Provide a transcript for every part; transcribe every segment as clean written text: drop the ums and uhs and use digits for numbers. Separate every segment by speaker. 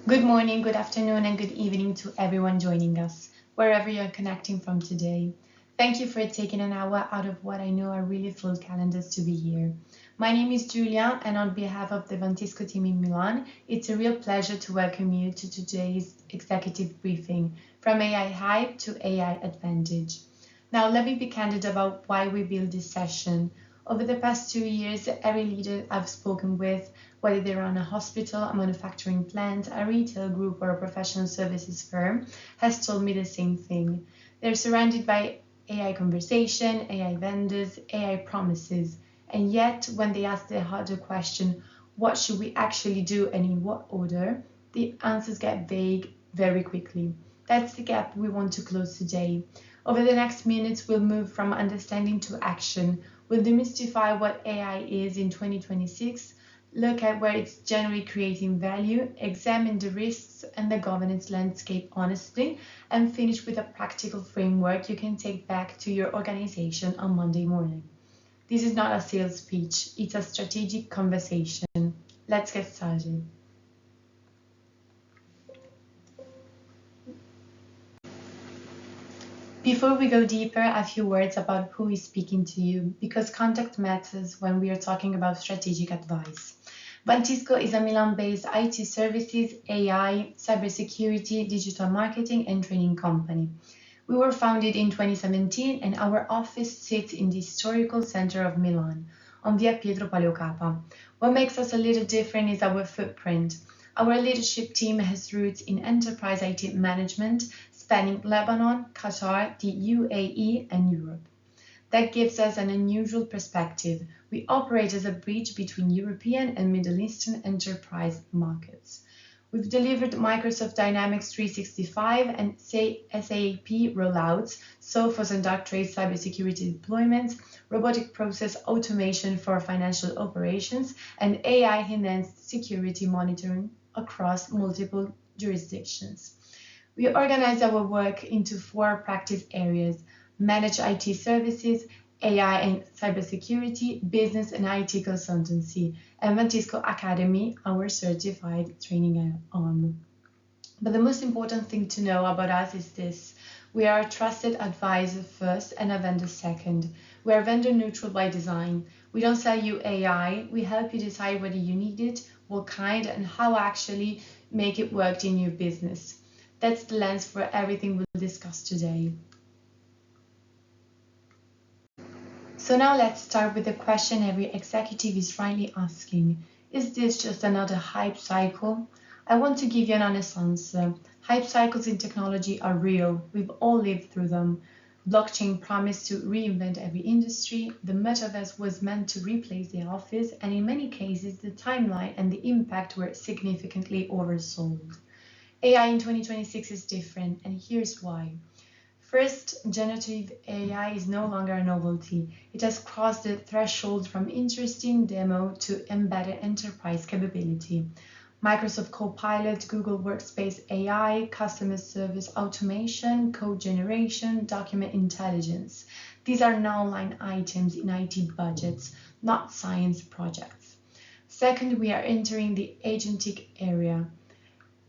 Speaker 1: Good morning, good afternoon, and good evening to everyone joining us, wherever you're connecting from today. Thank you for taking an hour out of what I know are really full calendars to be here. My name is Julia, and on behalf of the Vantisco team in Milan, it's a real pleasure to welcome you to today's executive briefing, from AI hype to AI advantage. Now, let me be candid about why we built this session. Over the past 2 years, every leader I've spoken with, whether they run a hospital, a manufacturing plant, a retail group, or a professional services firm, has told me the same thing. They're surrounded by AI conversation, AI vendors, AI promises, and yet when they ask the harder question, what should we actually do and in what order, the answers get vague very quickly. That's the gap we want to close today. Over the next minutes, we'll move from understanding to action. We'll demystify what AI is in 2026, look at where it's generally creating value, examine the risks and the governance landscape honestly, and finish with a practical framework you can take back to your organization on Monday morning. This is not a sales pitch, it's a strategic conversation. Let's get started. Before we go deeper, a few words about who is speaking to you, because context matters when we are talking about strategic advice. Vantisco is a Milan-based IT services, AI, cybersecurity, digital marketing, and training company. We were founded in 2017, and our office sits in the historical center of Milan, on Via Pietro Paleocapa. What makes us a little different is our footprint. Our leadership team has roots in enterprise IT management, spanning Lebanon, Qatar, the UAE, and Europe. That gives us an unusual perspective. We operate as a bridge between European and Middle Eastern enterprise markets. We've delivered Microsoft Dynamics 365 and SAP rollouts, Sophos and Darktrace cybersecurity deployments, robotic process automation for financial operations, and AI-enhanced security monitoring across multiple jurisdictions. We organize our work into 4 practice areas: managed IT services, AI and cybersecurity, business and IT consultancy, and Vantisco Academy, our certified training arm. But the most important thing to know about us is this: we are a trusted advisor first and a vendor second. We are vendor neutral by design. We don't sell you AI, we help you decide whether you need it, what kind, and how actually make it work in your business. That's the lens for everything we'll discuss today. So now let's start with the question every executive is rightly asking. Is this just another hype cycle? I want to give you an honest answer. Hype cycles in technology are real. We've all lived through them. Blockchain promised to reinvent every industry. The metaverse was meant to replace the office, and in many cases, the timeline and the impact were significantly oversold. AI in 2026 is different, and here's why. First, generative AI is no longer a novelty. It has crossed the threshold from interesting demo to embedded enterprise capability. Microsoft Copilot, Google Workspace AI, customer service automation, code generation, document intelligence. These are now line items in IT budgets, not science projects. Second, we are entering the agentic area.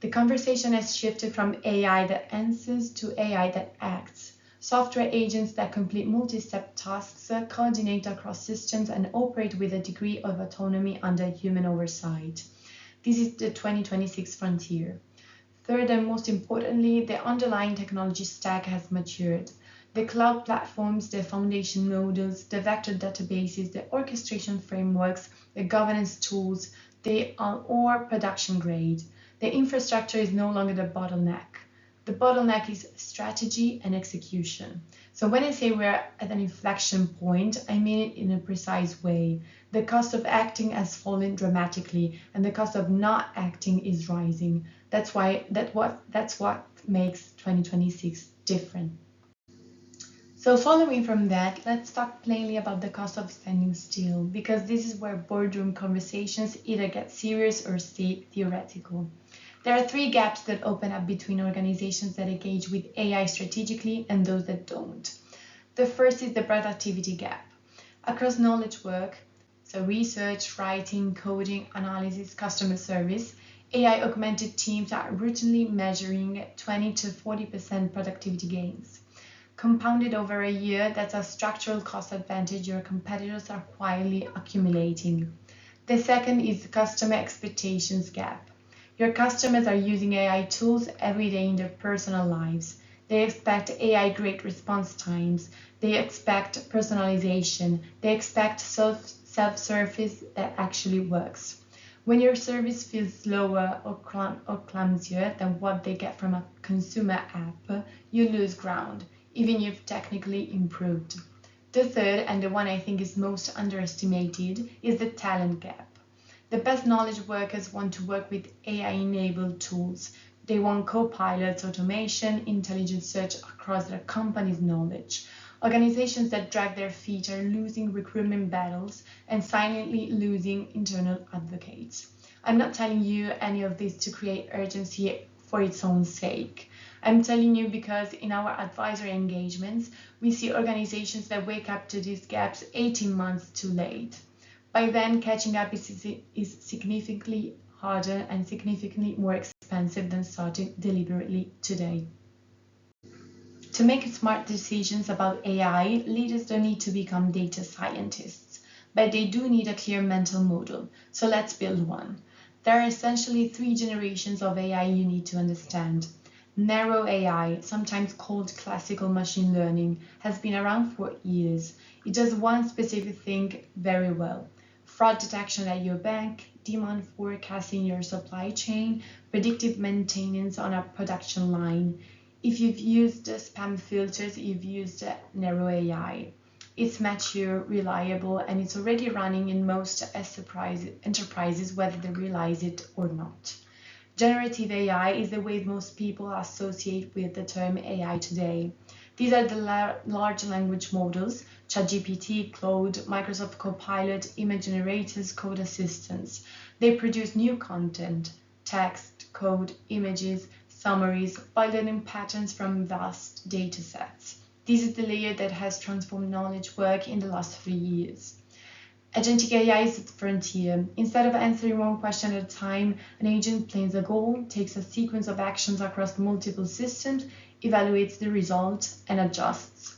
Speaker 1: The conversation has shifted from AI that answers to AI that acts. Software agents that complete multi-step tasks, coordinate across systems, and operate with a degree of autonomy under human oversight. This is the 2026 frontier. Third, and most importantly, the underlying technology stack has matured. The cloud platforms, the foundation models, the vector databases, the orchestration frameworks, the governance tools, they are all production grade. The infrastructure is no longer the bottleneck. The bottleneck is strategy and execution. So when I say we're at an inflection point, I mean it in a precise way. The cost of acting has fallen dramatically, and the cost of not acting is rising. That's what makes 2026 different. So following from that, let's talk plainly about the cost of standing still, because this is where boardroom conversations either get serious or stay theoretical. There are 3 gaps that open up between organizations that engage with AI strategically and those that don't. The first is the productivity gap. Across knowledge work, so research, writing, coding, analysis, customer service, AI augmented teams are routinely measuring 20 to 40% productivity gains. Compounded over a year, that's a structural cost advantage your competitors are quietly accumulating. The second is the customer expectations gap. Your customers are using AI tools every day in their personal lives. They expect AI great response times. They expect personalization. They expect self-service that actually works. When your service feels slower or clumsier than what they get from a consumer app, you lose ground, even if you've technically improved. The third, and the one I think is most underestimated, is the talent gap. The best knowledge workers want to work with AI-enabled tools. They want co-pilots, automation, intelligent search across their company's knowledge. Organizations that drag their feet are losing recruitment battles and silently losing internal advocates. I'm not telling you any of this to create urgency for its own sake. I'm telling you because in our advisory engagements, we see organizations that wake up to these gaps 18 months too late. By then, catching up is significantly harder and significantly more expensive than starting deliberately today. To make smart decisions about AI, leaders don't need to become data scientists, but they do need a clear mental model. So let's build one. There are essentially three generations of AI you need to understand. Narrow AI, sometimes called classical machine learning, has been around for years. It does one specific thing very well: fraud detection at your bank, demand forecasting in your supply chain, predictive maintenance on a production line. If you've used spam filters, you've used narrow AI. It's mature, reliable, and it's already running in most enterprises, whether they realize it or not. Generative AI is the way most people associate with the term AI today. These are the large language models: ChatGPT, Claude, Microsoft Copilot, image generators, code assistants. They produce new content: text, code, images, summaries, validating patterns from vast data sets. This is the layer that has transformed knowledge work in the last 3 years. Agentic AI is at the frontier. Instead of answering one question at a time, an agent plans a goal, takes a sequence of actions across multiple systems, evaluates the result, and adjusts.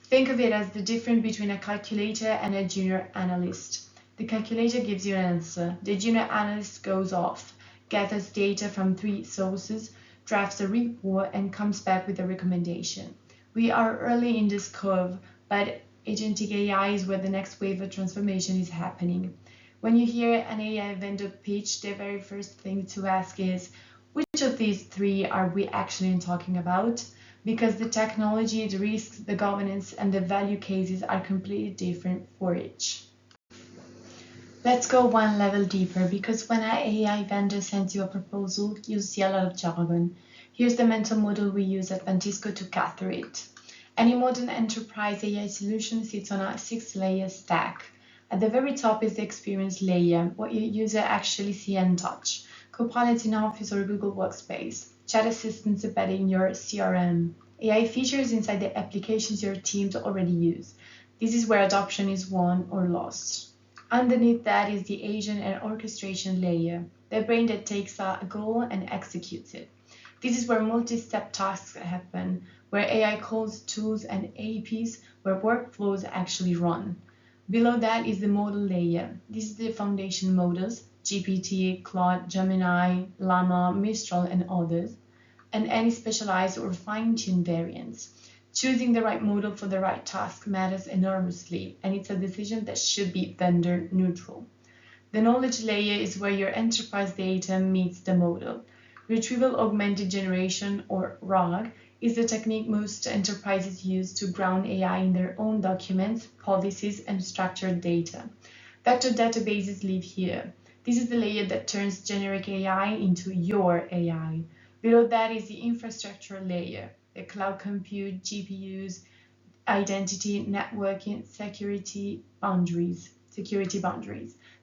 Speaker 1: Think of it as the difference between a calculator and a junior analyst. The calculator gives you an answer. The junior analyst goes off, gathers data from 3 sources, drafts a report, and comes back with a recommendation. We are early in this curve, but agentic AI is where the next wave of transformation is happening. When you hear an AI vendor pitch, the very first thing to ask is, which of these 3 are we actually talking about? Because the technology, the risks, the governance, and the value cases are completely different for each. Let's go one level deeper, because when an AI vendor sends you a proposal, you see a lot of jargon. Here's the mental model we use at Vantisco to cut through it. Any modern enterprise AI solution sits on a 6-layer stack. At the very top is the experience layer, what your user actually see and touch. Copilots in Office or Google Workspace, chat assistants embedded in your CRM, AI features inside the applications your teams already use. This is where adoption is won or lost. Underneath that is the agent and orchestration layer, the brain that takes a goal and executes it. This is where multi-step tasks happen, where AI calls tools and APIs, where workflows actually run. Below that is the model layer. This is the foundation models: GPT, Claude, Gemini, Llama, Mistral, and others, and any specialized or fine-tuned variants. Choosing the right model for the right task matters enormously, and it's a decision that should be vendor neutral. The knowledge layer is where your enterprise data meets the model. Retrieval augmented generation, or RAG, is the technique most enterprises use to ground AI in their own documents, policies, and structured data. Vector databases live here. This is the layer that turns generic AI into your AI. Below that is the infrastructure layer, the cloud compute, GPUs, identity, networking, security boundaries.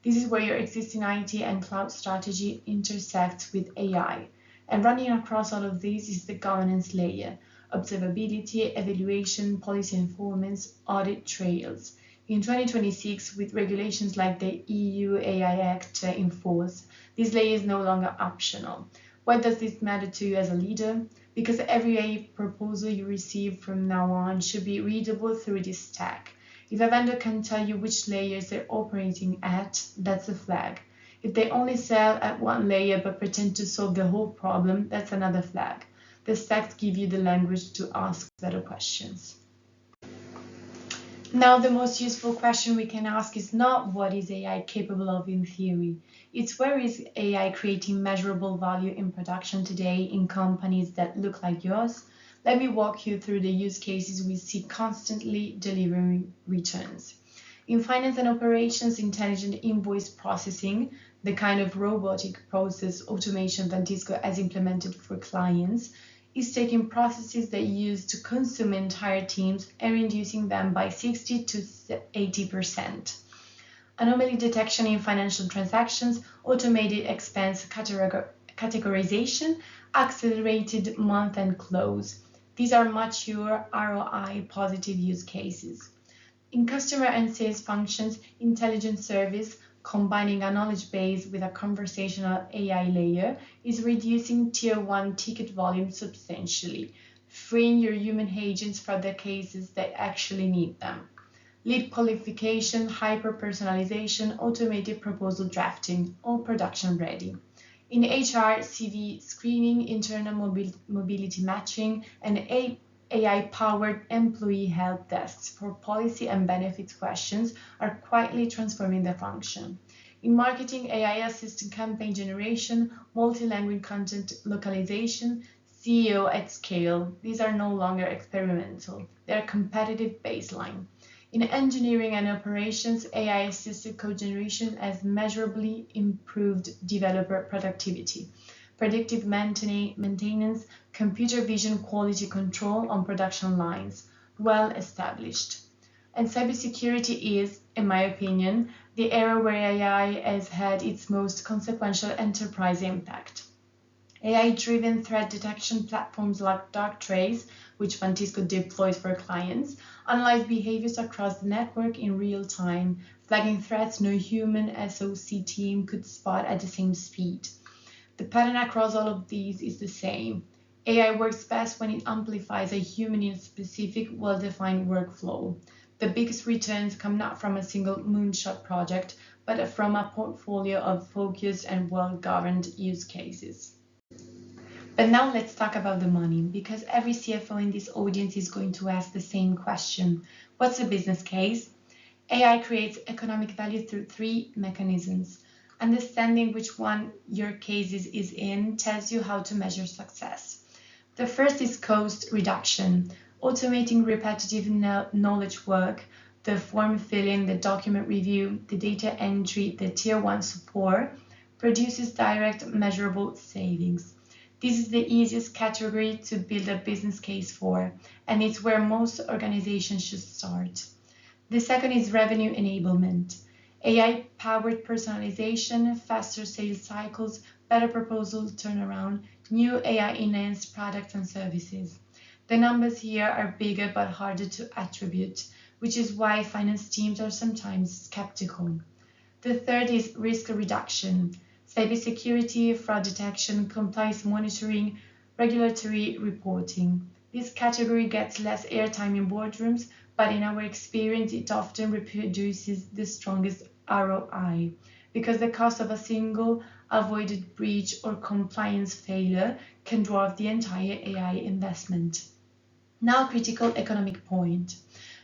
Speaker 1: This is where your existing IT and cloud strategy intersects with AI. And running across all of these is the governance layer: observability, evaluation, policy informants, audit trails. In 2026, with regulations like the EU AI Act in force, this layer is no longer optional. Why does this matter to you as a leader? Because every AI proposal you receive from now on should be readable through this stack. If a vendor can tell you which layers they're operating at, that's a flag. If they only sell at one layer but pretend to solve the whole problem, that's another flag. The stacks give you the language to ask better questions. Now, the most useful question we can ask is not what is AI capable of in theory. It's where is AI creating measurable value in production today in companies that look like yours? Let me walk you through the use cases we see constantly delivering returns. In finance and operations, intelligent invoice processing, the kind of robotic process automation Vantisco has implemented for clients, is taking processes that used to consume entire teams and reducing them by 60 to 80%. Anomaly detection in financial transactions, automated expense categorization, accelerated month-end close. These are mature ROI positive use cases. In customer and sales functions, intelligent service, combining a knowledge base with a conversational AI layer, is reducing tier 1 ticket volume substantially, freeing your human agents for the cases that actually need them. Lead qualification, hyper-personalization, automated proposal drafting, all production ready. In HR, CV screening, internal mobility matching, and AI-powered employee help desks for policy and benefits questions are quietly transforming the function. In marketing, AI-assisted campaign generation, multi-language content localization, SEO at scale. These are no longer experimental. They are competitive baseline. In engineering and operations, AI-assisted code generation has measurably improved developer productivity. Predictive maintenance, computer vision quality control on production lines, well established. And cybersecurity is, in my opinion, the era where AI has had its most consequential enterprise impact. AI-driven threat detection platforms like Darktrace, which Vantisco deploys for clients, analyze behaviors across the network in real time, flagging threats no human SOC team could spot at the same speed. The pattern across all of these is the same. AI works best when it amplifies a human in a specific, well-defined workflow. The biggest returns come not from a single moonshot project, but from a portfolio of focused and well-governed use cases. But now let's talk about the money, because every CFO in this audience is going to ask the same question. What's the business case? AI creates economic value through 3 mechanisms. Understanding which one your case is in tells you how to measure success. The first is cost reduction. Automating repetitive knowledge work, the form filling, the document review, the data entry, the tier 1 support, produces direct measurable savings. This is the easiest category to build a business case for, and it's where most organizations should start. The second is revenue enablement. AI-powered personalization, faster sales cycles, better proposal turnaround, new AI-enhanced products and services. The numbers here are bigger but harder to attribute, which is why finance teams are sometimes skeptical. The third is risk reduction. Cybersecurity, fraud detection, compliance monitoring, regulatory reporting. This category gets less airtime in boardrooms, but in our experience, it often reproduces the strongest ROI, because the cost of a single avoided breach or compliance failure can dwarf the entire AI investment. Now, critical economic point.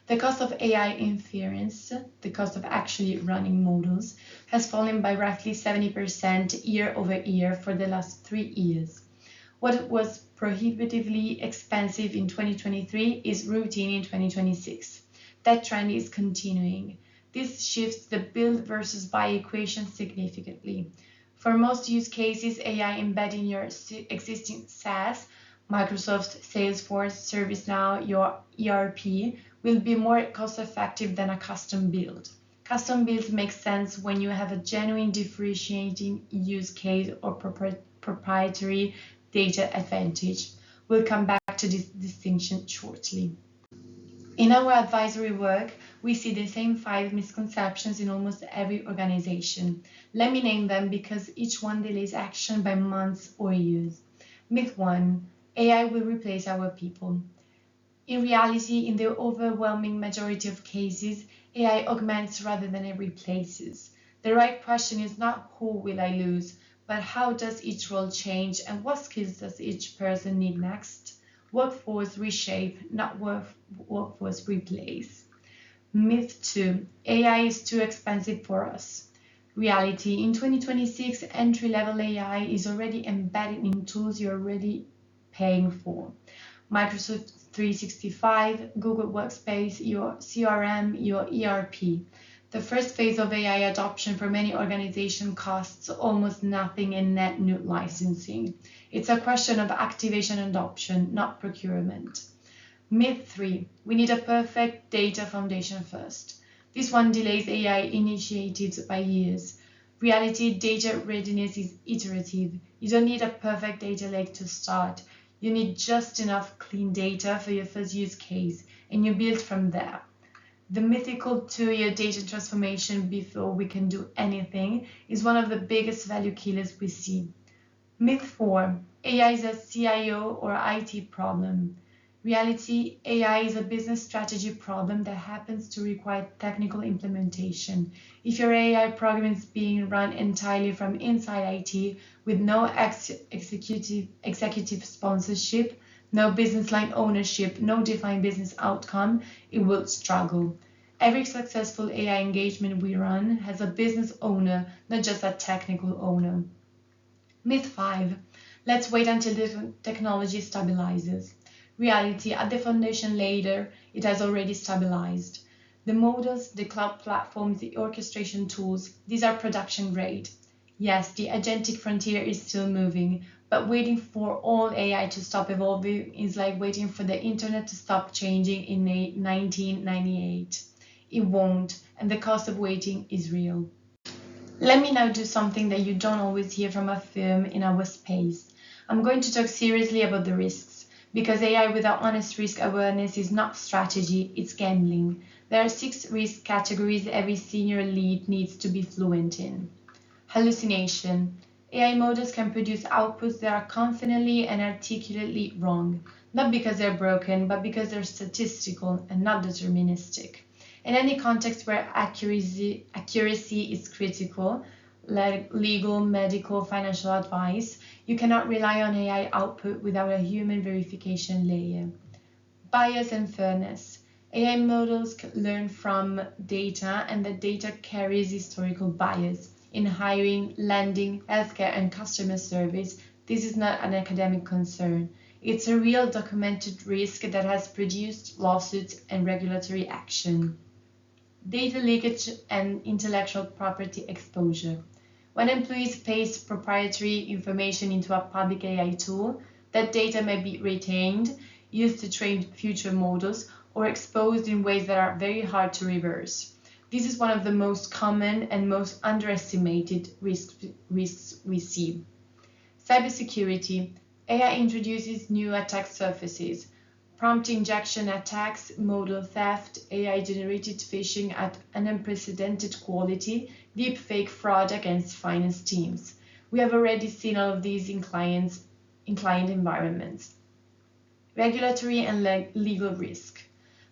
Speaker 1: The cost of AI inference, the cost of actually running models, has fallen by roughly 70% year over year for the last 3 years. What was prohibitively expensive in 2023 is routine in 2026. That trend is continuing. This shifts the build versus buy equation significantly. For most use cases, AI embedded in your existing SaaS, Microsoft, Salesforce, ServiceNow, your ERP, will be more cost-effective than a custom build. Custom builds make sense when you have a genuine differentiating use case or proprietary data advantage. We'll come back to this distinction shortly. In our advisory work, We see the same 5 misconceptions in almost every organization. Let me name them because each one delays action by months or years. Myth 1. AI will replace our people. In reality, in the overwhelming majority of cases, AI augments rather than it replaces. The right question is not who will I lose, but how does each role change and what skills does each person need next? Workforce reshape, not workforce replace. Myth 2. AI is too expensive for us. Reality. In 2026, entry-level AI is already embedded in tools you're already paying for. Microsoft 365, Google Workspace, your CRM, your ERP. The first phase of AI adoption for many organizations costs almost nothing in net new licensing. It's a question of activation and adoption, not procurement. Myth 3. We need a perfect data foundation first. This one delays AI initiatives by years. Reality, data readiness is iterative. You don't need a perfect data lake to start. You need just enough clean data for your first use case, and you build from there. The mythical 2-year data transformation before we can do anything is one of the biggest value killers we see. Myth 4. AI is a CIO or IT problem. Reality, AI is a business strategy problem that happens to require technical implementation. If your AI program is being run entirely from inside IT with no executive sponsorship, no business line ownership, no defined business outcome, it will struggle. Every successful AI engagement we run has a business owner, not just a technical owner. Myth 5. Let's wait until the technology stabilizes. Reality, at the foundation layer, it has already stabilized. The models, the cloud platforms, the orchestration tools, these are production grade. Yes, the agentic frontier is still moving, but waiting for all AI to stop evolving is like waiting for the internet to stop changing in 1998. It won't, and the cost of waiting is real. Let me now do something that you don't always hear from a firm in our space. I'm going to talk seriously about the risks. Because AI without honest risk awareness is not strategy, it's gambling. There are 6 risk categories every senior lead needs to be fluent in. Hallucination. AI models can produce outputs that are confidently and articulately wrong, not because they're broken, but because they're statistical and not deterministic. In any context where accuracy is critical, like legal, medical, financial advice, you cannot rely on AI output without a human verification layer. Bias and fairness. AI models learn from data, and the data carries historical bias. In hiring, lending, healthcare, and customer service, this is not an academic concern. It's a real documented risk that has produced lawsuits and regulatory action. Data leakage and intellectual property exposure. When employees paste proprietary information into a public AI tool, that data may be retained, used to train future models, or exposed in ways that are very hard to reverse. This is one of the most common and most underestimated risks we see. Cybersecurity. AI introduces new attack surfaces. Prompt injection attacks, model theft, AI-generated phishing at an unprecedented quality, deepfake fraud against finance teams. We have already seen all of these in client environments. Regulatory and legal risk.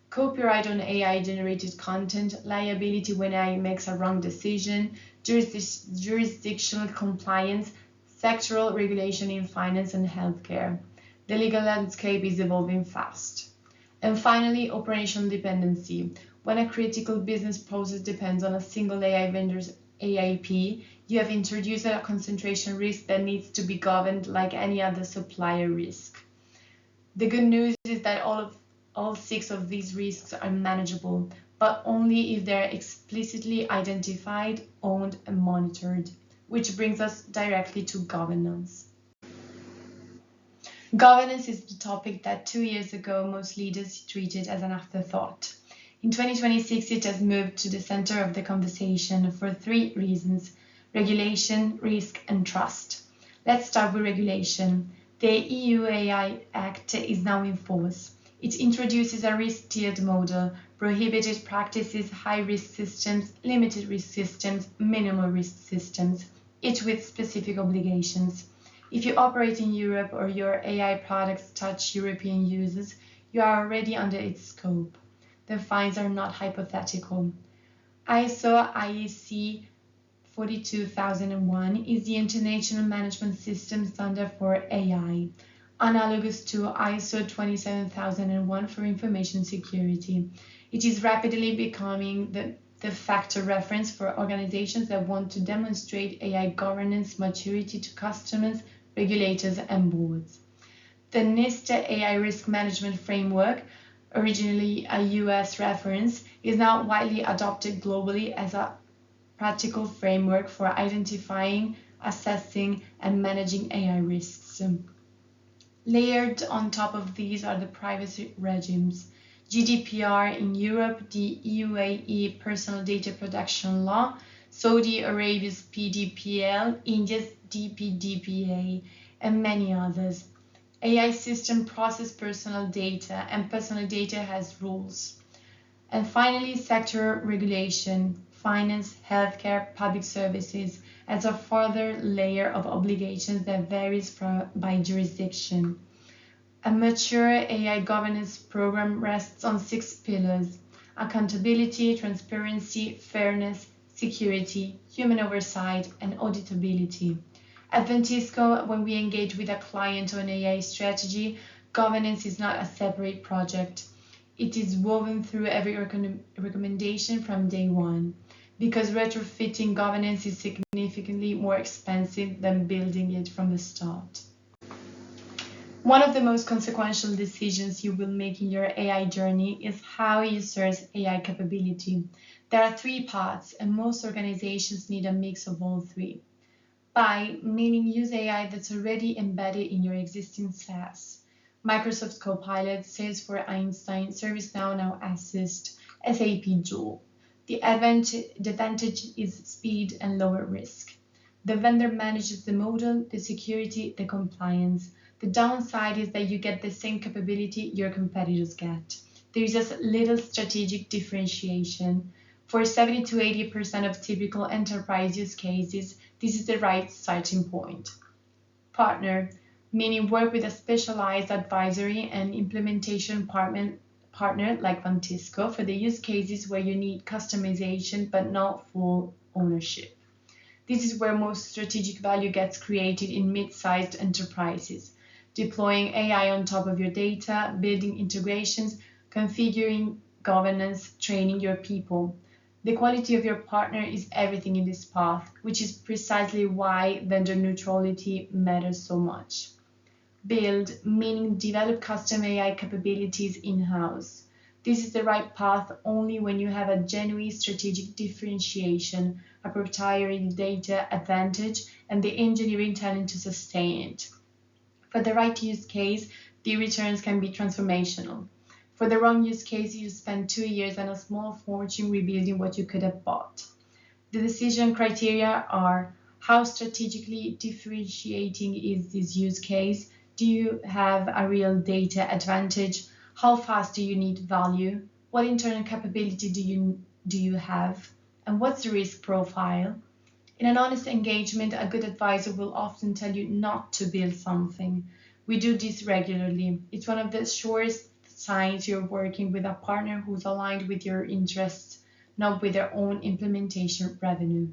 Speaker 1: Copyright on AI-generated content, liability when AI makes a wrong decision, jurisdictional compliance, sectoral regulation in finance and healthcare. The legal landscape is evolving fast. And finally, operational dependency. When a critical business process depends on a single AI vendor's AIP, you have introduced a concentration risk that needs to be governed like any other supplier risk. The good news is that all 6 of these risks are manageable, but only if they're explicitly identified, owned, and monitored, which brings us directly to governance. Governance is the topic that 2 years ago most leaders treated as an afterthought. In 2026, it has moved to the center of the conversation for 3 reasons: regulation, risk, and trust. Let's start with regulation. The EU AI Act is now in force. It introduces a risk-tiered model, prohibited practices, high-risk systems, limited risk systems, minimal risk systems, each with specific obligations. If you operate in Europe or your AI products touch European users, you are already under its scope. The fines are not hypothetical. ISO IEC 42001 is the International Management System Standard for AI, analogous to ISO 27001 for information security. It is rapidly becoming the de facto reference for organizations that want to demonstrate AI governance maturity to customers, regulators, and boards. The NIST AI Risk Management Framework, originally a US reference, is now widely adopted globally as a practical framework for identifying, assessing, and managing AI risks. Layered on top of these are the privacy regimes. GDPR in Europe, the UAE Personal Data Protection Law, Saudi Arabia's PDPL, India's DPDPA, and many others. AI system process personal data, and personal data has rules. And finally, sector regulation, finance, healthcare, public services, as a further layer of obligations that varies by jurisdiction. A mature AI governance program rests on 6 pillars: accountability, transparency, fairness, security, human oversight, and auditability. At Vantisco, when we engage with a client on AI strategy, governance is not a separate project. It is woven through every recommendation from day one, because retrofitting governance is significantly more expensive than building it from the start. One of the most consequential decisions you will make in your AI journey is how you source AI capability. There are 3 paths, and most organizations need a mix of all 3. Buy, meaning use AI that's already embedded in your existing SaaS. Microsoft Copilot, Salesforce Einstein, ServiceNow Now Assist, SAP Joule. The advantage is speed and lower risk. The vendor manages the model, the security, the compliance. The downside is that you get the same capability your competitors get. There is just little strategic differentiation. For 70 to 80% of typical enterprise use cases, this is the right starting point. Partner, meaning work with a specialized advisory and implementation partner like Vantisco for the use cases where you need customization but not full ownership. This is where most strategic value gets created in mid-sized enterprises, deploying AI on top of your data, building integrations, configuring governance, training your people. The quality of your partner is everything in this path, which is precisely why vendor neutrality matters so much. Build, meaning develop custom AI capabilities in-house. This is the right path only when you have a genuine strategic differentiation, a proprietary data advantage, and the engineering talent to sustain it. For the right use case, the returns can be transformational. For the wrong use case, you spend 2 years and a small fortune rebuilding what you could have bought. The decision criteria are: how strategically differentiating is this use case? Do you have a real data advantage? How fast do you need value? What internal capability do you have? And what's the risk profile? In an honest engagement, a good advisor will often tell you not to build something. We do this regularly. It's one of the surest signs you're working with a partner who's aligned with your interests, not with their own implementation revenue.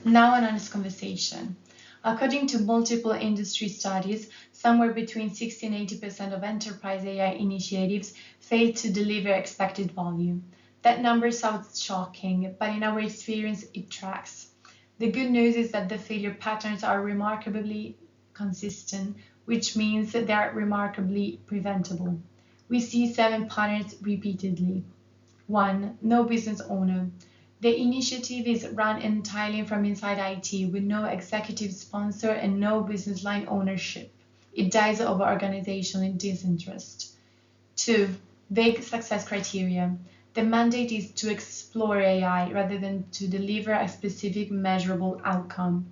Speaker 1: Now, an honest conversation. According to multiple industry studies, somewhere between 60 and 80% of enterprise AI initiatives fail to deliver expected value. That number sounds shocking, but in our experience, it tracks. The good news is that the failure patterns are remarkably consistent, which means that they are remarkably preventable. We see 7 patterns repeatedly. 1. No business owner. The initiative is run entirely from inside IT with no executive sponsor and no business line ownership. It dies of organizational disinterest. 2. Vague success criteria. The mandate is to explore AI rather than to deliver a specific measurable outcome.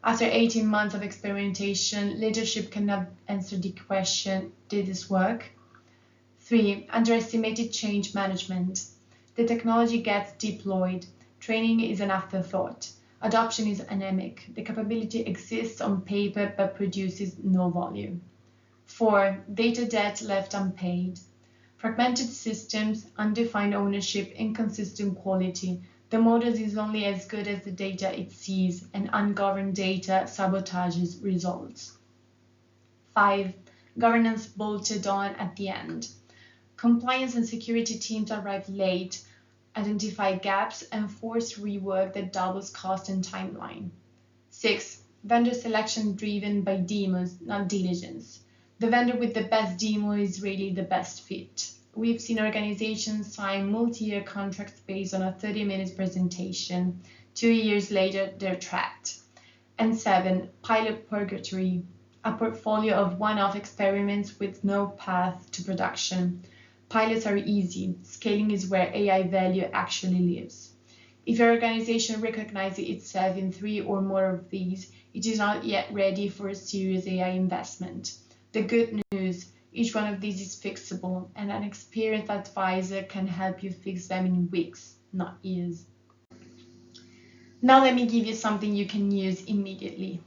Speaker 1: After 18 months of experimentation, leadership cannot answer the question, did this work? 3. Underestimated change management. The technology gets deployed. Training is an afterthought. Adoption is anemic. The capability exists on paper but produces no volume. 4. Data debt left unpaid. Fragmented systems, undefined ownership, inconsistent quality. The model is only as good as the data it sees, and ungoverned data sabotages results. 5. Governance bolted on at the end. Compliance and security teams arrive late, identify gaps, and force rework that doubles cost and timeline. 6. Vendor selection driven by demos, not diligence. The vendor with the best demo is really the best fit. We've seen organizations sign multi-year contracts based on a 30-minute presentation. 2 years later, they're trapped. And 7, pilot purgatory, a portfolio of one-off experiments with no path to production. Pilots are easy. Scaling is where AI value actually lives. If your organization recognizes itself in 3 or more of these, it is not yet ready for a serious AI investment. The good news, each one of these is fixable, and an experienced advisor can help you fix them in weeks, not years. Now let me give you something you can use immediately.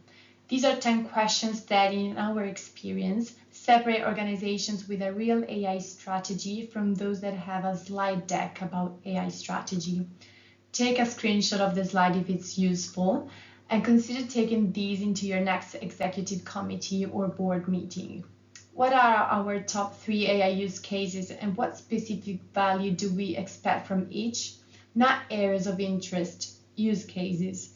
Speaker 1: These are 10 questions that, in our experience, separate organizations with a real AI strategy from those that have a slide deck about AI strategy. Take a screenshot of the slide if it's useful, and consider taking these into your next executive committee or board meeting. What are our top 3 AI use cases, and what specific value do we expect from each? Not areas of interest, use cases.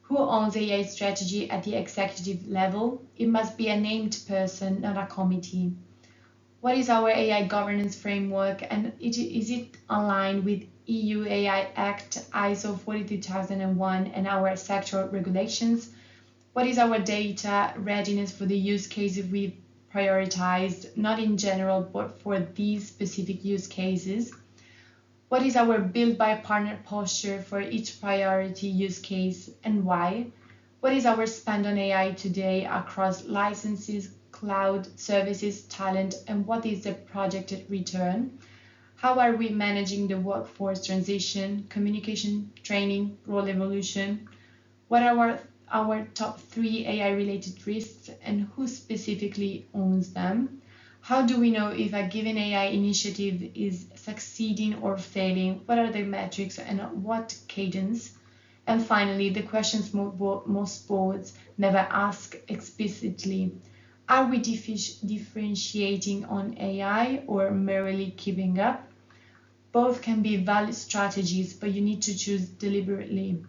Speaker 1: Who owns AI strategy at the executive level? It must be a named person, not a committee. What is our AI governance framework, and is it aligned with EU AI Act, ISO 42001, and our sectoral regulations? What is our data readiness for the use cases we've prioritized, not in general, but for these specific use cases? What is our build by partner posture for each priority use case, and why? What is our spend on AI today across licenses, cloud, services, talent, and what is the projected return? How are we managing the workforce transition, communication, training, role evolution? What are our top 3 AI-related risks, and who specifically owns them? How do we know if a given AI initiative is succeeding or failing? What are the metrics and at what cadence? And finally, the questions most boards never ask explicitly. Are we differentiating on AI or merely keeping up? Both can be valid strategies, but you need to choose deliberately.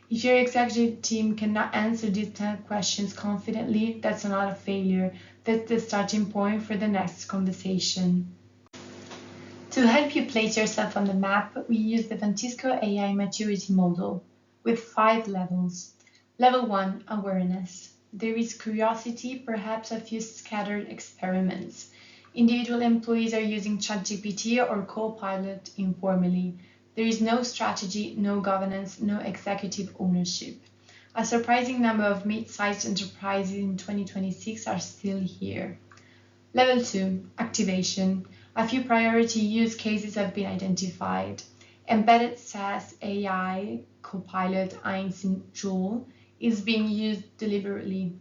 Speaker 1: If your executive team cannot answer these 10 questions confidently, that's not a failure. That's the starting point for the next conversation. To help you place yourself on the map, we use the Vantisco AI maturity model with 5 levels. Level 1, awareness. There is curiosity, perhaps a few scattered experiments. Individual employees are using ChatGPT or Copilot informally. There is no strategy, no governance, no executive ownership. A surprising number of mid-sized enterprises in 2026 are still here. Level 2, activation. A few priority use cases have been identified. Embedded SaaS AI, Copilot, Einstein, Joule, is being used deliberately.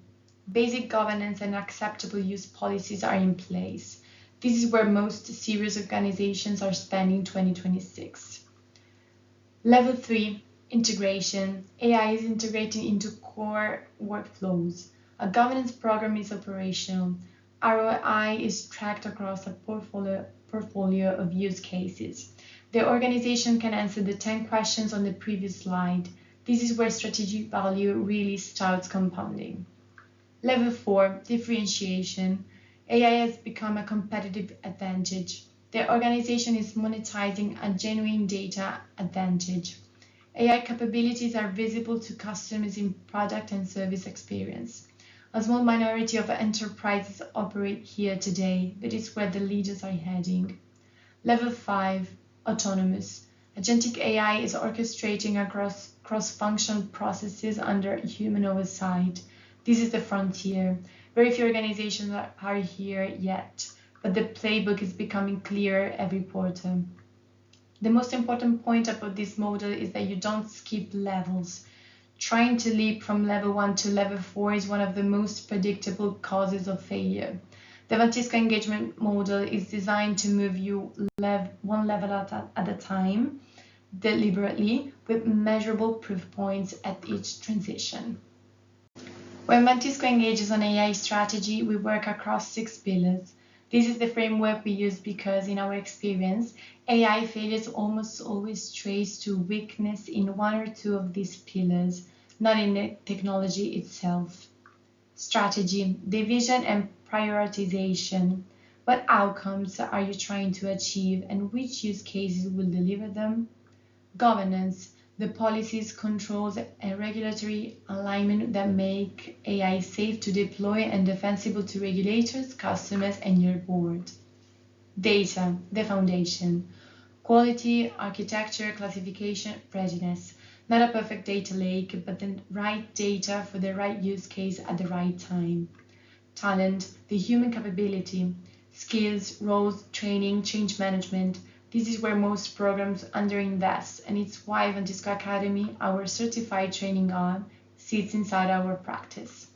Speaker 1: Basic governance and acceptable use policies are in place. This is where most serious organizations are spending 2026. Level 3, integration. AI is integrating into core workflows. A governance program is operational. ROI is tracked across a portfolio of use cases. The organization can answer the 10 questions on the previous slide. This is where strategic value really starts compounding. Level 4, differentiation. AI has become a competitive advantage. The organization is monetizing a genuine data advantage. AI capabilities are visible to customers in product and service experience. A small minority of enterprises operate here today, but it's where the leaders are heading. Level 5, autonomous. Agentic AI is orchestrating across cross-functional processes under human oversight. This is the frontier. Very few organizations are here yet, but the playbook is becoming clearer every quarter. The most important point about this model is that you don't skip levels. Trying to leap from level 1 to level 4 is one of the most predictable causes of failure. The Vantisco engagement model is designed to move you one level at a time, deliberately, with measurable proof points at each transition. When Vantisco engages on AI strategy, we work across 6 pillars. This is the framework we use because, in our experience, AI failures almost always trace to weakness in one or two of these pillars, not in the technology itself. Strategy, division and prioritization. What outcomes are you trying to achieve and which use cases will deliver them? Governance, the policies, controls, and regulatory alignment that make AI safe to deploy and defensible to regulators, customers, and your board. Data, the foundation. Quality, architecture, classification, readiness. Not a perfect data lake, but the right data for the right use case at the right time. Talent, the human capability. Skills, roles, training, change management. This is where most programs underinvest, and it's why Vantisco Academy, our certified training arm, sits inside our practice.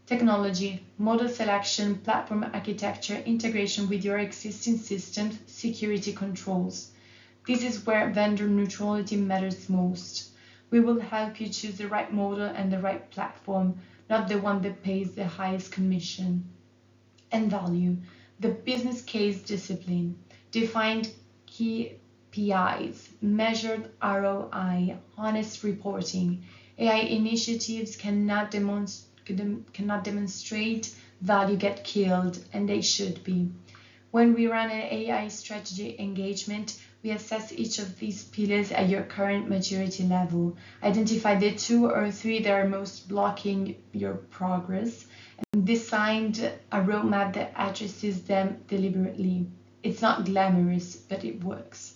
Speaker 1: Technology, model selection, platform architecture, integration with your existing systems, security controls. This is where vendor neutrality matters most. We will help you choose the right model and the right platform, not the one that pays the highest commission. And value, the business case discipline, defined KPIs, measured ROI, honest reporting. AI initiatives cannot demonstrate value get killed, and they should be. When we run an AI strategy engagement, we assess each of these pillars at your current maturity level, identify the 2 or 3 that are most blocking your progress, and designed a roadmap that addresses them deliberately. It's not glamorous, but it works.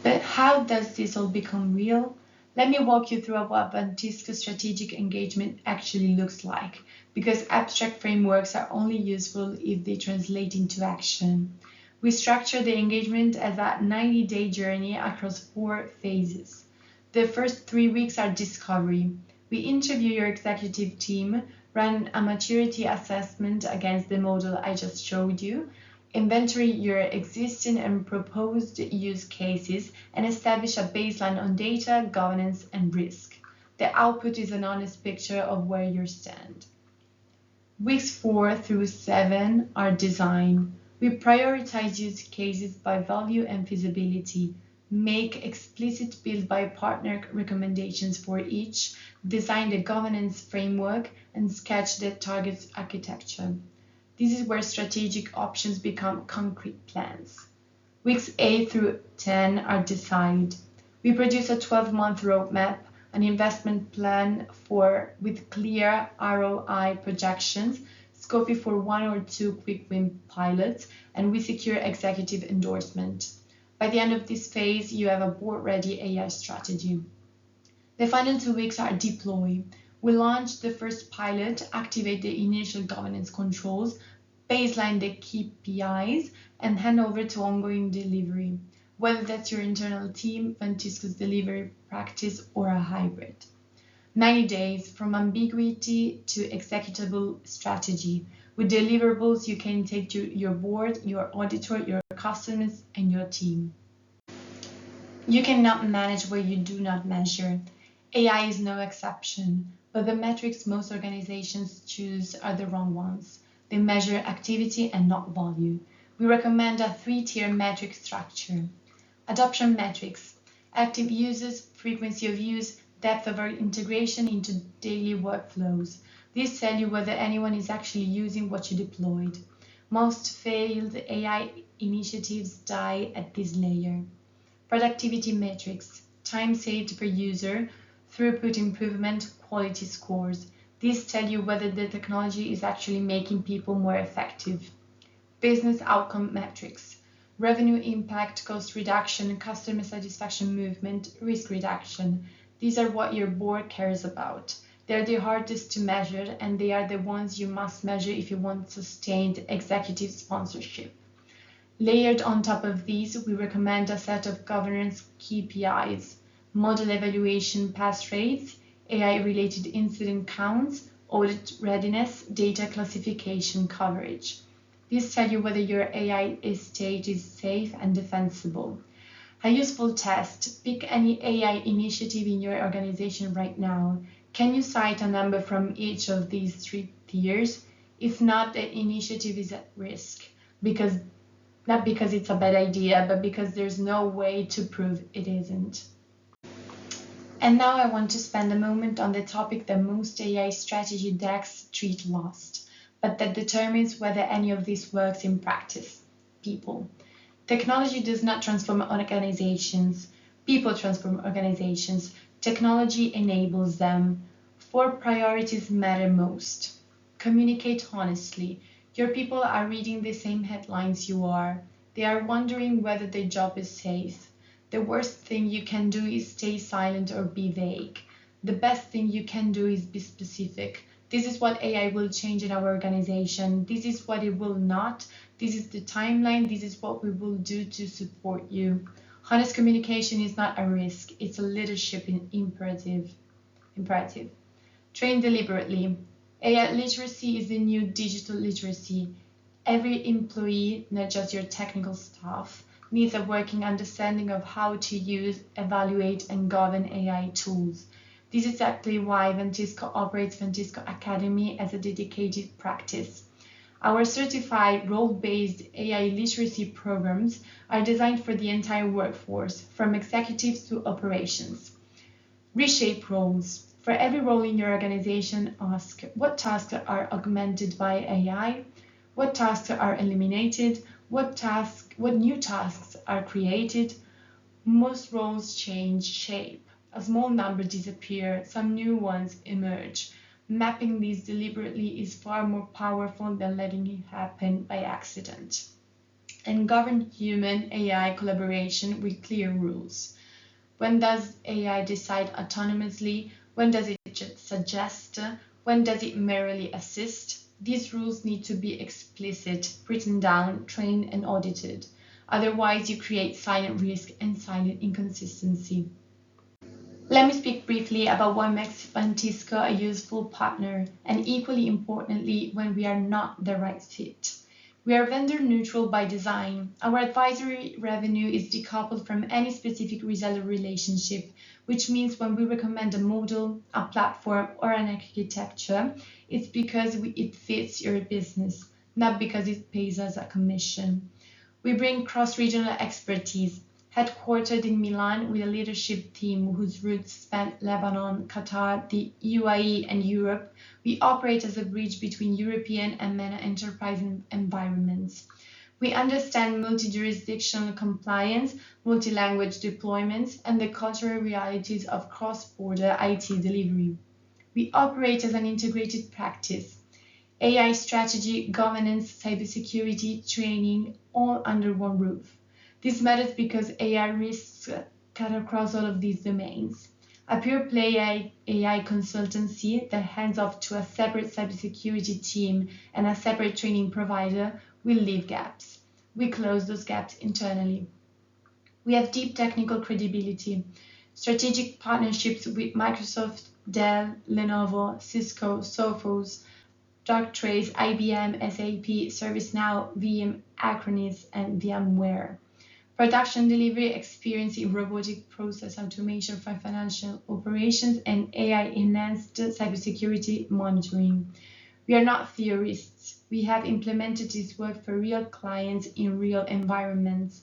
Speaker 1: But how does this all become real? Let me walk you through what Vantisco strategic engagement actually looks like, because abstract frameworks are only useful if they translate into action. We structure the engagement as a 90-day journey across 4 phases. The first 3 weeks are discovery. We interview your executive team, run a maturity assessment against the model I just showed you, inventory your existing and proposed use cases, and establish a baseline on data, governance, and risk. The output is an honest picture of where you stand. Weeks 4 through 7 are design. We prioritize use cases by value and feasibility, make explicit build-by-partner recommendations for each, design the governance framework, and sketch the target architecture. This is where strategic options become concrete plans. Weeks 8 through 10 are decide. We produce a 12-month roadmap, an investment plan with clear ROI projections, scoping for 1 or 2 quick win pilots, and we secure executive endorsement. By the end of this phase, you have a board-ready AI strategy. The final 2 weeks are deploy. We launch the first pilot, activate the initial governance controls, baseline the KPIs, and hand over to ongoing delivery, whether that's your internal team, Vantisco's delivery practice, or a hybrid. 90 days from ambiguity to executable strategy, with deliverables you can take to your board, your auditor, your customers, and your team. You cannot manage what you do not measure. AI is no exception, but the metrics most organizations choose are the wrong ones. They measure activity and not value. We recommend a 3-tier metric structure. Adoption metrics: active users, frequency of use, depth of our integration into daily workflows. These tell you whether anyone is actually using what you deployed. Most failed AI initiatives die at this layer. Productivity metrics: time saved per user, throughput improvement, quality scores. These tell you whether the technology is actually making people more effective. Business outcome metrics: revenue impact, cost reduction, customer satisfaction movement, risk reduction. These are what your board cares about. They're the hardest to measure, and they are the ones you must measure if you want sustained executive sponsorship. Layered on top of these, we recommend a set of governance KPIs: model evaluation pass rates, AI-related incident counts, audit readiness, data classification coverage. These tell you whether your AI estate is safe and defensible. A useful test: pick any AI initiative in your organization right now. Can you cite a number from each of these three tiers? If not, the initiative is at risk, not because it's a bad idea, but because there's no way to prove it isn't. And now I want to spend a moment on the topic that most AI strategy decks treat lost, but that determines whether any of this works in practice: people. Technology does not transform organizations. People transform organizations. Technology enables them. 4 priorities matter most. Communicate honestly. Your people are reading the same headlines you are. They are wondering whether their job is safe. The worst thing you can do is stay silent or be vague. The best thing you can do is be specific. This is what AI will change in our organization. This is what it will not. This is the timeline. This is what we will do to support you. Honest communication is not a risk. It's a leadership imperative. Train deliberately. AI literacy is the new digital literacy. Every employee, not just your technical staff, needs a working understanding of how to use, evaluate, and govern AI tools. This is exactly why Vantisco operates Vantisco Academy as a dedicated practice. Our certified role-based AI literacy programs are designed for the entire workforce, from executives to operations. Reshape roles. For every role in your organization, ask: what tasks are augmented by AI? What tasks are eliminated? What new tasks are created? Most roles change shape. A small number disappear, some new ones emerge. Mapping these deliberately is far more powerful than letting it happen by accident. And govern human-AI collaboration with clear rules. When does AI decide autonomously? When does it just suggest? When does it merely assist? These rules need to be explicit, written down, trained, and audited. Otherwise, you create silent risk and silent inconsistency. Let me speak briefly about what makes Vantisco a useful partner, and equally importantly, when we are not the right fit. We are vendor neutral by design. Our advisory revenue is decoupled from any specific reseller relationship, which means when we recommend a model, a platform, or an architecture, it's because it fits your business, not because it pays us a commission. We bring cross-regional expertise. Headquartered in Milan with a leadership team whose roots span Lebanon, Qatar, the UAE, and Europe, we operate as a bridge between European and MENA enterprise environments. We understand multi-jurisdictional compliance, multi-language deployments, and the cultural realities of cross-border IT delivery. We operate as an integrated practice: AI strategy, governance, cybersecurity, training, all under one roof. This matters because AI risks cut across all of these domains. A pure play AI consultancy that hands off to a separate cybersecurity team and a separate training provider will leave gaps. We close those gaps internally. We have deep technical credibility, strategic partnerships with Microsoft, Dell, Lenovo, Cisco, Sophos, Darktrace, IBM, SAP, ServiceNow, VM, Acronis, and VMware. Production delivery experience in robotic process automation for financial operations, and AI-enhanced cybersecurity monitoring. We are not theorists. We have implemented this work for real clients in real environments,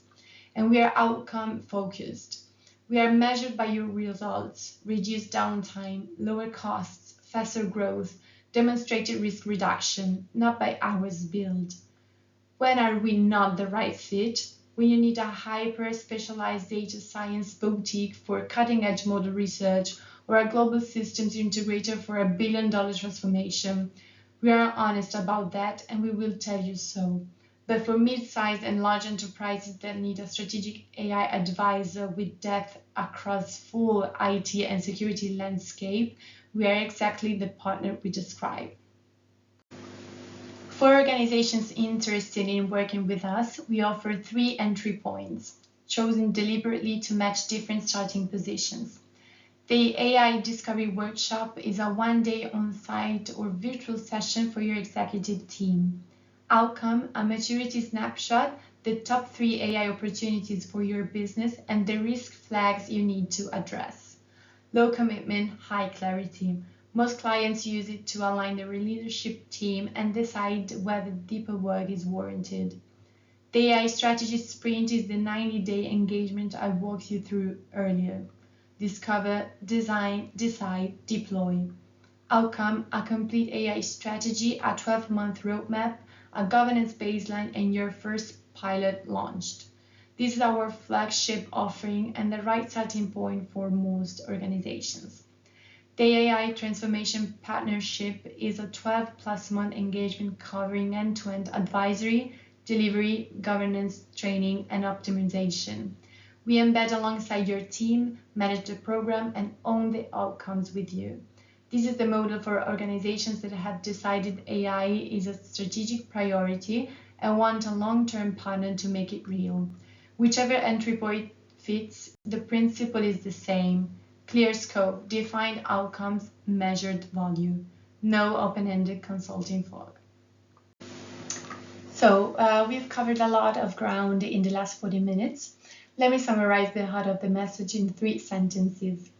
Speaker 1: and we are outcome-focused. We are measured by your results: reduced downtime, lower costs, faster growth, demonstrated risk reduction, not by hours billed. When are we not the right fit? When you need a hyper-specialized data science boutique for cutting-edge model research, or a global systems integrator for $1 billion transformation. We are honest about that, and we will tell you so. But for mid-sized and large enterprises that need a strategic AI advisor with depth across full IT and security landscape, We are exactly the partner we describe. For organizations interested in working with us, we offer 3 entry points, chosen deliberately to match different starting positions. The AI Discovery Workshop is a one-day on-site or virtual session for your executive team. Outcome, a maturity snapshot, the top 3 AI opportunities for your business and the risk flags you need to address. Low commitment, high clarity. Most clients use it to align their leadership team and decide whether deeper work is warranted. The AI Strategy Sprint is the 90-day engagement I walked you through earlier. Discover, design, decide, deploy. Outcome, a complete AI strategy, a 12-month roadmap, a governance baseline, and your first pilot launched. This is our flagship offering and the right starting point for most organizations. The AI Transformation Partnership is a 12+ month engagement covering end-to-end advisory, delivery, governance, training, and optimization. We embed alongside your team, manage the program, and own the outcomes with you. This is the model for organizations that have decided AI is a strategic priority and want a long-term partner to make it real. Whichever entry point fits, the principle is the same. Clear scope, defined outcomes, measured value. No open-ended consulting fog. So we've covered a lot of ground in the last 40 minutes. Let me summarize the heart of the message in 3 sentences.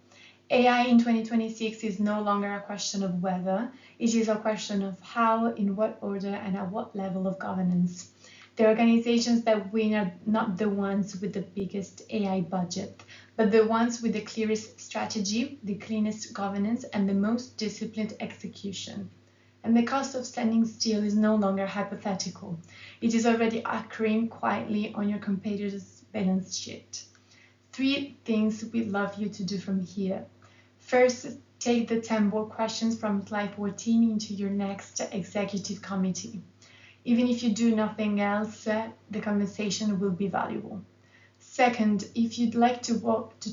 Speaker 1: AI in 2026 is no longer a question of whether, it is a question of how, in what order, and at what level of governance. The organizations that win are not the ones with the biggest AI budget, but the ones with the clearest strategy, the cleanest governance, and the most disciplined execution. And the cost of standing still is no longer hypothetical. It is already accruing quietly on your competitors' balance sheet. 3 things we'd love you to do from here. First, take the 10 board questions from slide 14 into your next executive committee. Even if you do nothing else, the conversation will be valuable. Second, if you'd like to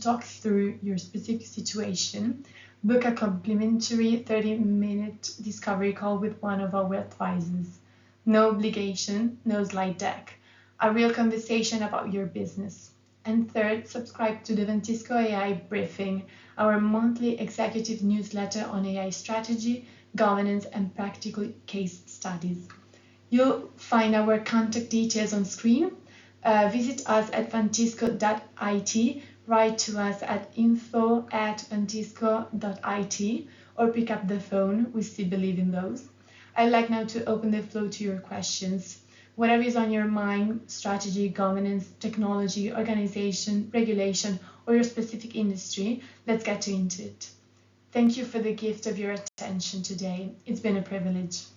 Speaker 1: talk through your specific situation, book a complimentary 30-minute discovery call with one of our advisors. No obligation, no slide deck. A real conversation about your business. And third, subscribe to the Vantisco AI Briefing, our monthly executive newsletter on AI strategy, governance, and practical case studies. You'll find our contact details on screen. Visit us at vantisco.it, write to us at info@vantisco.it, or pick up the phone. We still believe in those. I'd like now to open the floor to your questions. Whatever is on your mind, strategy, governance, technology, organization, regulation, or your specific industry, let's get into it. Thank you for the gift of your attention today. It's been a privilege.